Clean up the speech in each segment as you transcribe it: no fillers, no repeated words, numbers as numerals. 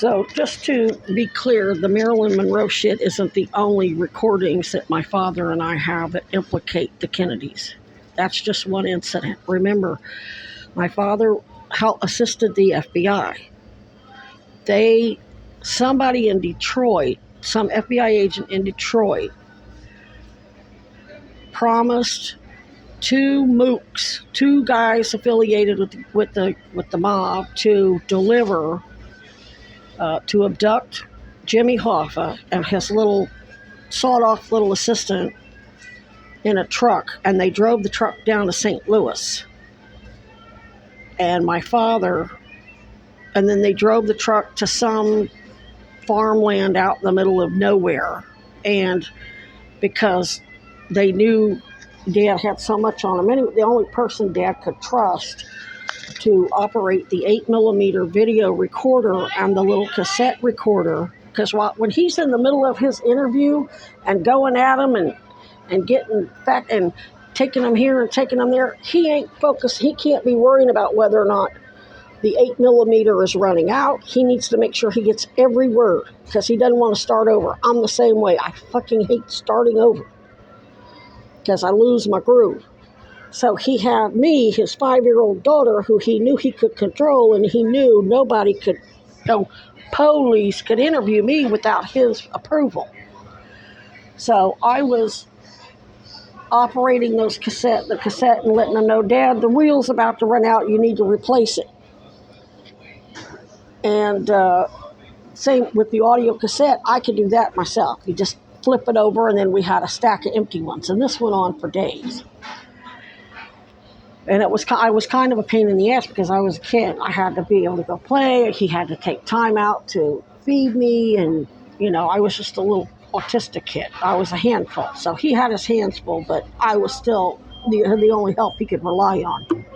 So just to be clear, the Marilyn Monroe shit isn't the only recordings that my father and I have that implicate the Kennedys. That's just one incident. Remember, my father assisted the FBI. Somebody in Detroit, some FBI agent in Detroit, promised two mooks, two guys affiliated with the mob, to deliver, to abduct Jimmy Hoffa and his little sawed-off little assistant in a truck, and they drove the truck down to St. Louis. And my father, and then they drove the truck to some farmland out in the middle of nowhere. And because they knew Dad had so much on him, the only person Dad could trust to operate the 8mm video recorder and the little cassette recorder, because when he's in the middle of his interview and going at him and getting back and taking them here and taking them there, he ain't focused. He can't be worrying about whether or not the 8mm is running out. He needs to make sure he gets every word, because he doesn't want to start over. I'm the same way. I fucking hate starting over because I lose my groove. So he had me, his 5-year-old daughter, who he knew he could control, and he knew nobody could, police could interview me without his approval. So I was operating the cassette and letting them know, Dad, the reel's about to run out, you need to replace it. And same with the audio cassette, I could do that myself. You just flip it over, and then we had a stack of empty ones, and this went on for days. And I was kind of a pain in the ass because I was a kid. I had to be able to go play. He had to take time out to feed me, and I was just a little autistic kid. I was a handful, so he had his hands full, but I was still the only help he could rely on.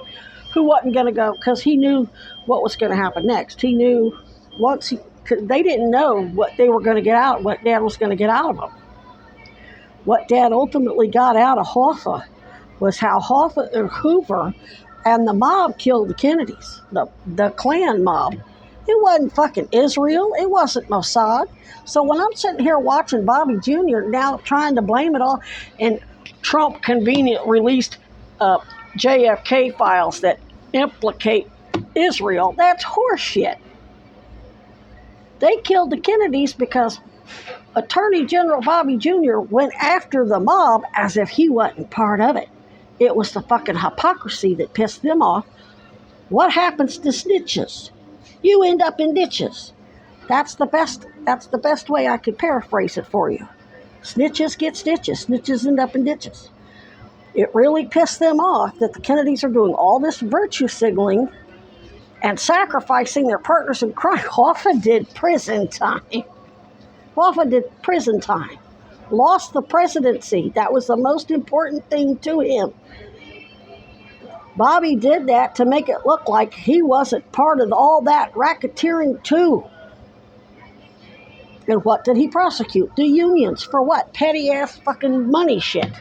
Who wasn't going to go, because he knew what was going to happen next. He knew they didn't know what they were going to get out, what Dad was going to get out of them. What Dad ultimately got out of Hoffa was how Hoffa and Hoover and the mob killed the Kennedys, the Klan mob. It wasn't fucking Israel. It wasn't Mossad. So when I'm sitting here watching Bobby Jr. now trying to blame it all, and Trump conveniently released JFK files that implicate Israel, that's horseshit. They killed the Kennedys because Attorney General Bobby Jr. went after the mob as if he wasn't part of it. It was the fucking hypocrisy that pissed them off. What happens to snitches? You end up in ditches. That's the best way I could paraphrase it for you. Snitches get stitches. Snitches end up in ditches. It really pissed them off that the Kennedys are doing all this virtue signaling and sacrificing their partners in crime. Hoffa did prison time. Lost the presidency. That was the most important thing to him. Bobby did that to make it look like he wasn't part of all that racketeering too. And what did he prosecute? The unions. For what? Petty ass fucking money shit.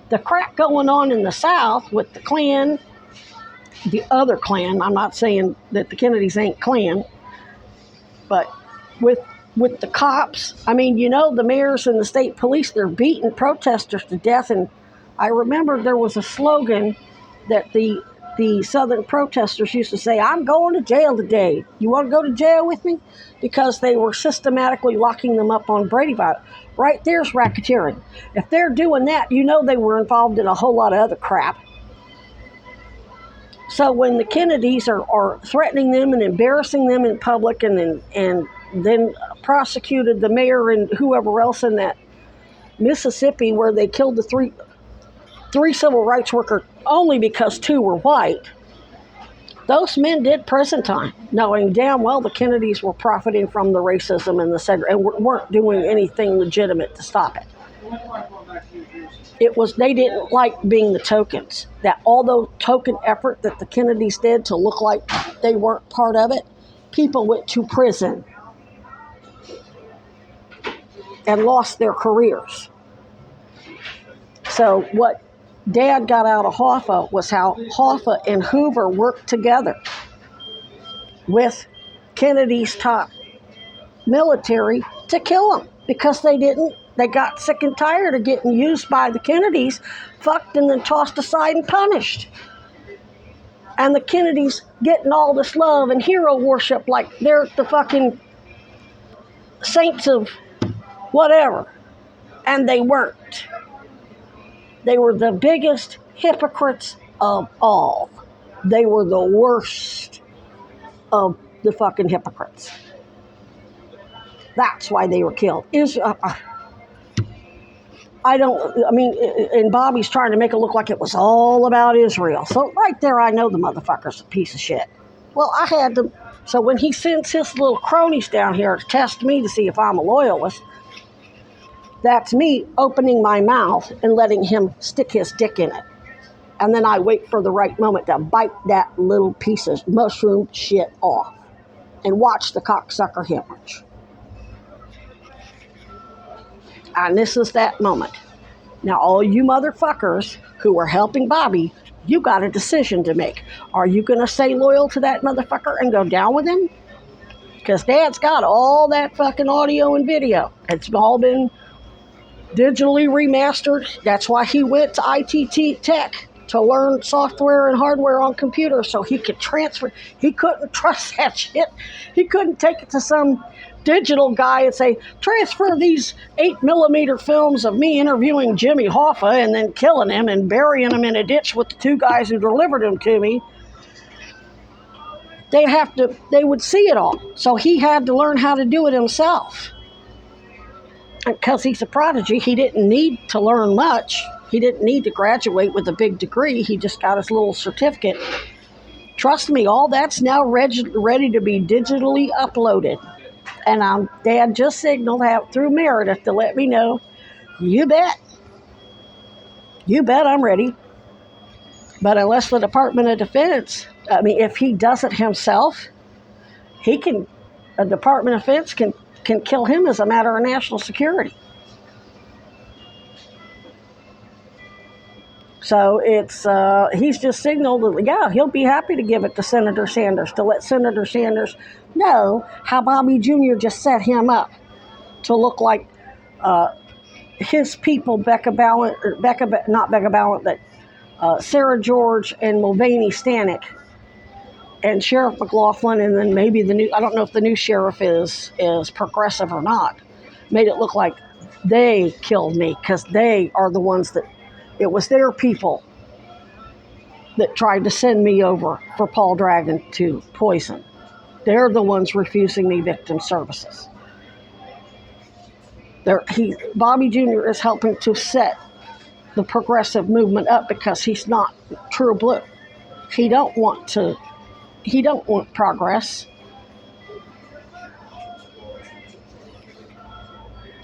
The crap going on in the South with the Klan, the other Klan, I'm not saying that the Kennedys ain't Klan, but with the cops, the mayors and the state police, they're beating protesters to death. And I remember there was a slogan that the Southern protesters used to say, I'm going to jail today. You want to go to jail with me? Because they were systematically locking them up on Brady violence. Right there's racketeering. If they're doing that, they were involved in a whole lot of other crap. So when the Kennedys are threatening them and embarrassing them in public, and then prosecuted the mayor and whoever else in that Mississippi where they killed the three civil rights workers only because 2 were white, those men did prison time, knowing damn well the Kennedys were profiting from the racism and and weren't doing anything legitimate to stop it. They didn't like being the tokens. That although token effort that the Kennedys did to look like they weren't part of it, people went to prison and lost their careers. So what Dad got out of Hoffa was how Hoffa and Hoover worked together with Kennedy's top military to kill him because they didn't. They got sick and tired of getting used by the Kennedys, fucked and then tossed aside and punished. And the Kennedys getting all this love and hero worship like they're the fucking saints of whatever. And they weren't. They were the biggest hypocrites of all. They were the worst of the fucking hypocrites. That's why they were killed. And Bobby's trying to make it look like it was all about Israel. So right there, I know the motherfucker's a piece of shit. Well, I had to. So when he sends his little cronies down here to test me to see if I'm a loyalist, that's me opening my mouth and letting him stick his dick in it. And then I wait for the right moment to bite that little piece of mushroom shit off and watch the cocksucker hemorrhage. And this is that moment. Now, all you motherfuckers who are helping Bobby, you got a decision to make. Are you going to stay loyal to that motherfucker and go down with him? Because Dad's got all that fucking audio and video. It's all been digitally remastered. That's why he went to ITT Tech to learn software and hardware on computers so he could transfer. He couldn't trust that shit. He couldn't take it to some digital guy and say, transfer these 8mm films of me interviewing Jimmy Hoffa and then killing him and burying him in a ditch with the two guys who delivered him to me. They would see it all. So he had to learn how to do it himself. Because he's a prodigy, he didn't need to learn much. He didn't need to graduate with a big degree. He just got his little certificate. Trust me, all that's now ready to be digitally uploaded. And Dad just signaled out through Meredith to let me know, you bet I'm ready. But unless the Department of Defense, if he does it himself, the Department of Defense can kill him as a matter of national security. So he's just signaled that, yeah, he'll be happy to give it to Senator Sanders, to let Senator Sanders know how Bobby Jr. just set him up to look like his people, Sarah George and Mulvaney Stanek and Sheriff McLaughlin, and then maybe I don't know if the new sheriff is progressive or not, made it look like they killed me because they are the ones that, it was their people that tried to send me over for Paul Dragon to poison. They're the ones refusing me victim services. Bobby Jr. is helping to set the progressive movement up because he's not true blue. He don't want progress.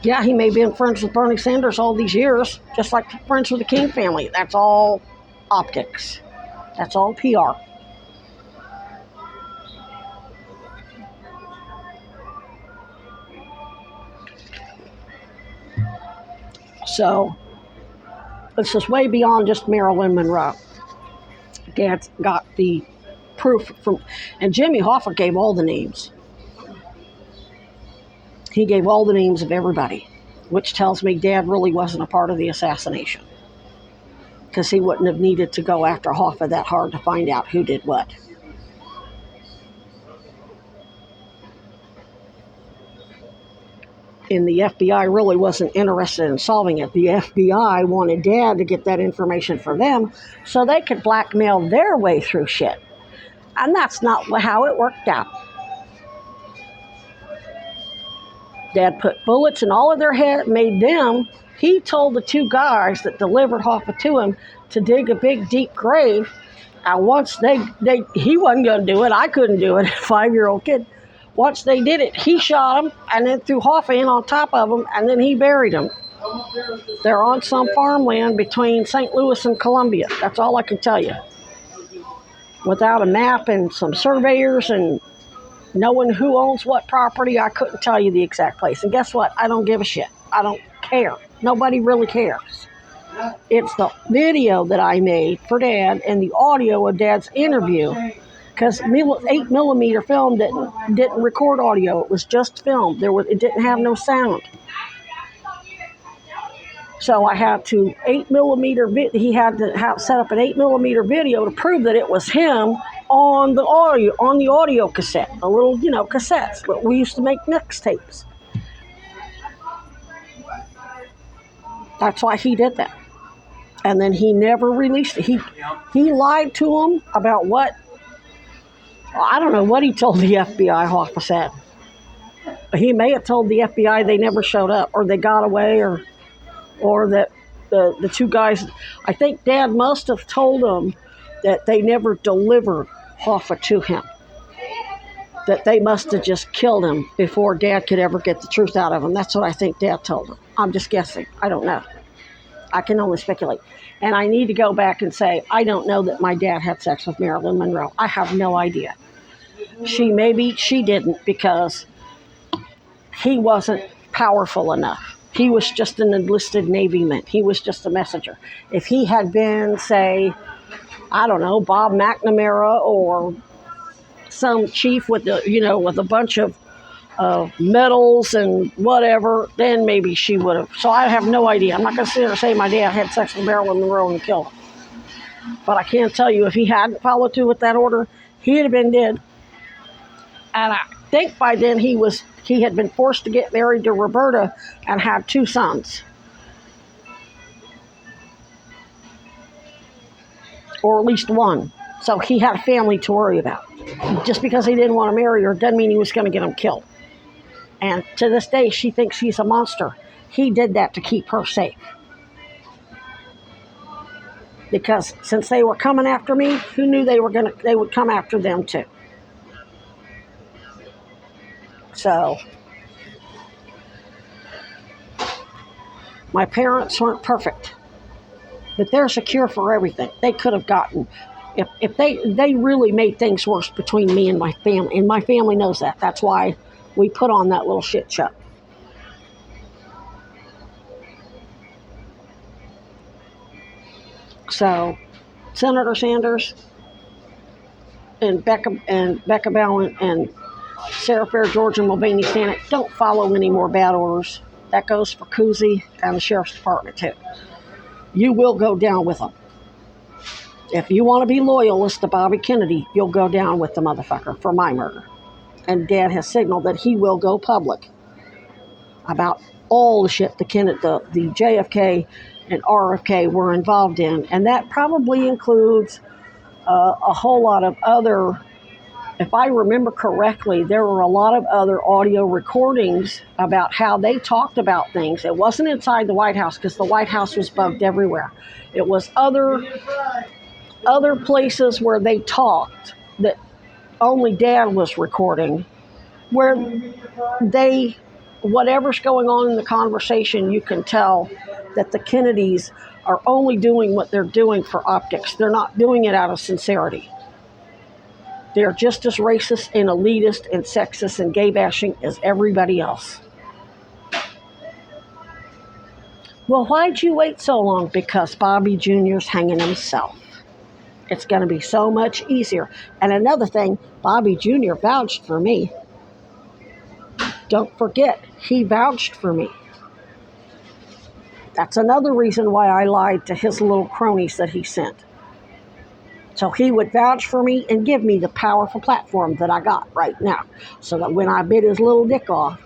Yeah, he may have been friends with Bernie Sanders all these years, just like friends with the King family. That's all optics. That's all PR. So, this is way beyond just Marilyn Monroe. Dad's got the proof and Jimmy Hoffa gave all the names. He gave all the names of everybody, which tells me Dad really wasn't a part of the assassination. Because he wouldn't have needed to go after Hoffa that hard to find out who did what. And the FBI really wasn't interested in solving it. The FBI wanted Dad to get that information for them so they could blackmail their way through shit. And that's not how it worked out. Dad put bullets in all of their head, he told the two guys that delivered Hoffa to him to dig a big, deep grave. And once he wasn't going to do it, I couldn't do it, a 5-year-old kid. Once they did it, he shot him and then threw Hoffa in on top of him, and then he buried him. They're on some farmland between St. Louis and Columbia. That's all I can tell you. Without a map and some surveyors and knowing who owns what property, I couldn't tell you the exact place. And guess what? I don't give a shit. I don't care. Nobody really cares. It's the video that I made for Dad and the audio of Dad's interview, because 8mm film didn't record audio. It was just film. It didn't have no sound. So I had to 8mm. He had to set up an 8mm video to prove that it was him on the audio cassette, the little cassettes. But we used to make mixtapes. That's why he did that. And then he never released it. He lied to him about what. I don't know what he told the FBI, Hoffa said. He may have told the FBI they never showed up, or they got away, or that the two guys. I think Dad must have told him that they never delivered Hoffa to him. That they must have just killed him before Dad could ever get the truth out of him. That's what I think Dad told him. I'm just guessing. I don't know. I can only speculate. And I need to go back and say, I don't know that my dad had sex with Marilyn Monroe. I have no idea. Maybe she didn't, because he wasn't powerful enough. He was just an enlisted Navy man. He was just a messenger. If he had been, say, I don't know, Bob McNamara or some chief with a bunch of medals and whatever, then maybe she would have. So I have no idea. I'm not going to sit here and say my dad had sex with Marilyn Monroe and killed him. But I can tell you, if he hadn't followed through with that order, he'd have been dead. And I think by then he had been forced to get married to Roberta and had 2 sons. Or at least 1. So he had a family to worry about. Just because he didn't want to marry her doesn't mean he was going to get him killed. And to this day, she thinks he's a monster. He did that to keep her safe. Because since they were coming after me, who knew they would come after them too? So, my parents weren't perfect, but there's a cure for everything. They could have gotten, if they really made things worse between me and my family, and my family knows that. That's why we put on that little shit show. So, Senator Sanders and Becca Ballin and Sarah Fair George and Mulvaney Stanek, don't follow any more bad orders. That goes for Cousy and the Sheriff's Department too. You will go down with them. If you want to be loyalist to Bobby Kennedy, you'll go down with the motherfucker for my murder. And Dad has signaled that he will go public about all the shit the JFK and RFK were involved in. And that probably includes a whole lot of other, if I remember correctly, there were a lot of other audio recordings about how they talked about things. It wasn't inside the White House, because the White House was bugged everywhere. It was other places where they talked that only Dad was recording, where whatever's going on in the conversation, you can tell that the Kennedys are only doing what they're doing for optics. They're not doing it out of sincerity. They're just as racist and elitist and sexist and gay bashing as everybody else. Well, why'd you wait so long? Because Bobby Jr.'s hanging himself. It's going to be so much easier. And another thing, Bobby Jr. vouched for me. Don't forget, he vouched for me. That's another reason why I lied to his little cronies that he sent. So he would vouch for me and give me the powerful platform that I got right now. So that when I bit his little dick off,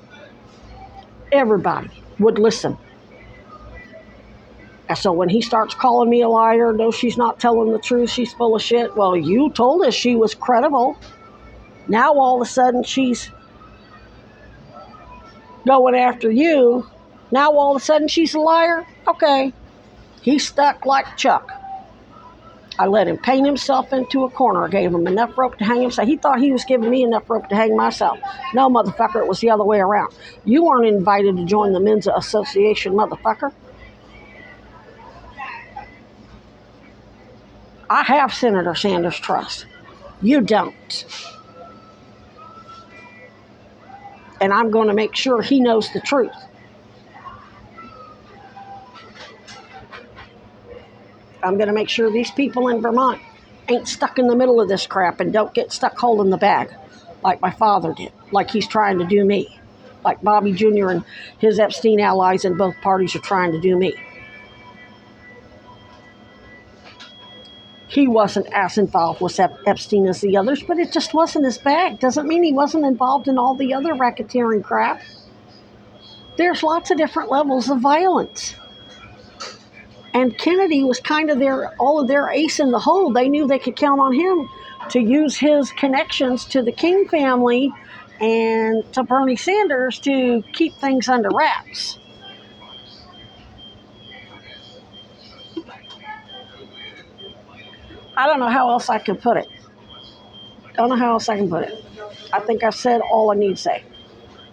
everybody would listen. And so when he starts calling me a liar, no, she's not telling the truth, she's full of shit. Well, you told us she was credible. Now all of a sudden she's going after you. Now all of a sudden she's a liar? Okay. He's stuck like Chuck. I let him paint himself into a corner. I gave him enough rope to hang himself. He thought he was giving me enough rope to hang myself. No, motherfucker, it was the other way around. You weren't invited to join the Men's Association, motherfucker. I have Senator Sanders' trust. You don't. And I'm going to make sure he knows the truth. I'm going to make sure these people in Vermont ain't stuck in the middle of this crap and don't get stuck holding the bag like my father did, like he's trying to do me, like Bobby Jr. and his Epstein allies in both parties are trying to do me. He wasn't as involved with Epstein as the others, but it just wasn't his bag. Doesn't mean he wasn't involved in all the other racketeering crap. There's lots of different levels of violence. And Kennedy was kind of all of their ace in the hole. They knew they could count on him to use his connections to the King family and to Bernie Sanders to keep things under wraps. I don't know how else I can put it. I think I've said all I need to say.